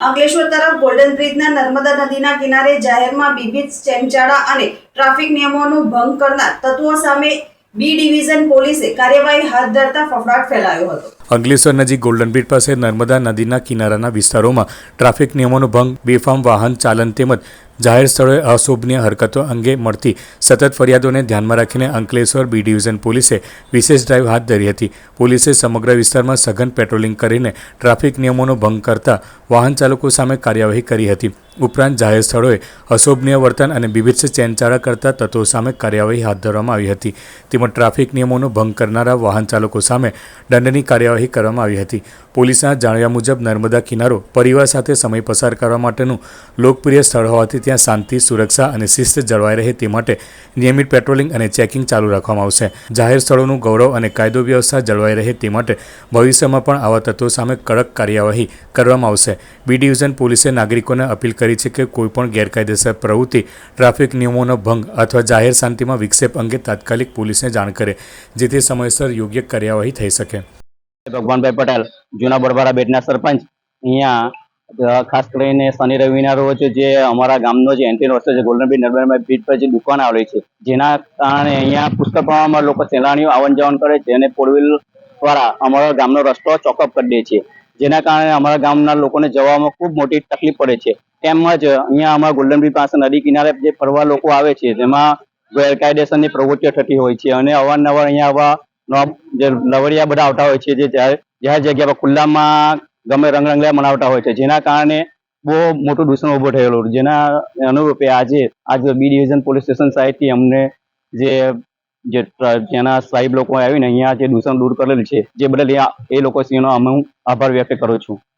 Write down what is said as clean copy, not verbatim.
અંકલેશ્વર તરફ ગોલ્ડન બ્રિજના નર્મદા નદીના કિનારે જાહેરમાં વિવિધ ચેનચાળા અને ટ્રાફિક નિયમોનો ભંગ કરનાર તત્વો સામે બી ડિવિઝન પોલીસે કાર્યવાહી હાથ ધરતા ફફડાટ ફેલાયો હતો। અંકલેશ્વર નજીક ગોલ્ડન બ્રિજ પાસે નર્મદા નદીના કિનારાના વિસ્તારોમાં ટ્રાફિક નિયમોનો ભંગ, બેફામ વાહન ચાલન તેમજ જાહેર સ્થળોએ અશોભનીય હરકતો અંગે મળતી સતત ફરિયાદોને ધ્યાનમાં રાખીને અંકલેશ્વર બી ડિવિઝન પોલીસે વિશેષ ડ્રાઇવ હાથ ધરી હતી। પોલીસે સમગ્ર વિસ્તારમાં સઘન પેટ્રોલિંગ કરીને ટ્રાફિક નિયમોનો ભંગ કરતા વાહન ચાલકો સામે કાર્યવાહી કરી હતી। ઉપરાંત જાહેર સ્થળોએ અશોભનીય વર્તન અને બીભત્સ ચેનચાળા કરતા તત્વો સામે કાર્યવાહી હાથ ધરવામાં આવી હતી। તેમજ ટ્રાફિક નિયમોનો ભંગ કરનારા વાહન ચાલકો સામે દંડની કાર્યવાહી કરવામાં આવી હતી। પોલીસના જણાવ્યા મુજબ નર્મદા કિનારો પરિવાર સાથે સમય પસાર કરવા માટેનું લોકપ્રિય સ્થળ હોવાથી ત્યાં શાંતિ, સુરક્ષા અને શિસ્ત જળવાઈ રહે તે માટે નિયમિત પેટ્રોલિંગ અને ચેકિંગ ચાલુ રાખવામાં આવશે। જાહેર સ્થળોનું ગૌરવ અને કાયદો વ્યવસ્થા જળવાઈ રહે તે માટે ભવિષ્યમાં પણ આવા તત્વો સામે કડક કાર્યવાહી કરવામાં આવશે। બી ડિવિઝન પોલીસે નાગરિકોને અપીલ કરી છે કે કોઈપણ ગેરકાયદેસર પ્રવૃત્તિ, ટ્રાફિક નિયમોનો ભંગ અથવા જાહેર શાંતિમાં વિક્ષેપ અંગે તાત્કાલિક પોલીસને જાણ કરે, જેથી સમયસર યોગ્ય કાર્યવાહી થઈ શકે। ભગવાનભાઈ પટેલ, જૂના બરબારા બેટના સરપંચ। અહીંયા ખાસ કરીને શનિ રવિના રોજ જે અમારા ગામનો જે એન્ટ્રી રસ્તો છે ગોલ્ડન બ્રિજ નર્મદા બ્રિજ પર જે દુકાન આવેલી છે, જેના કારણે અહીંયા પુષ્કળ પ્રમાણમાં લોકો સહેલાણીઓ આવન જાવન કરે છે અને ફોર વ્હીલ દ્વારા અમારા ગામનો રસ્તો ચોકઅપ કરી દે છે, જેના કારણે અમારા ગામના લોકોને જવામાં ખૂબ મોટી તકલીફ પડે છે। તેમજ અહીંયા અમારા ગોલ્ડન બ્રિજ પાસે નદી કિનારે જે ફરવા લોકો આવે છે તેમાં ગેરકાયદેસરની પ્રવૃત્તિઓ થતી હોય છે અને અવારનવાર અહીંયા આવા જે લવરિયા બધા આવતા હોય છે, જે જાહેર જગ્યા પર ખુલ્લામાં ગમે રંગરંગલા મનાવતા હોય છે, જેના કારણે બહુ મોટું દૂષણ ઊભો થયેલું, જેના અનુરૂપે આજે બી ડિવિઝન પોલીસ સ્ટેશન સાઈડથી અમને જેના સાહેબ લોકો આવીને અહીંયા જે દૂષણ દૂર કરેલ છે, જે બદલ એ લોકો શ્રીનો હું આભાર વ્યક્ત કરું છું।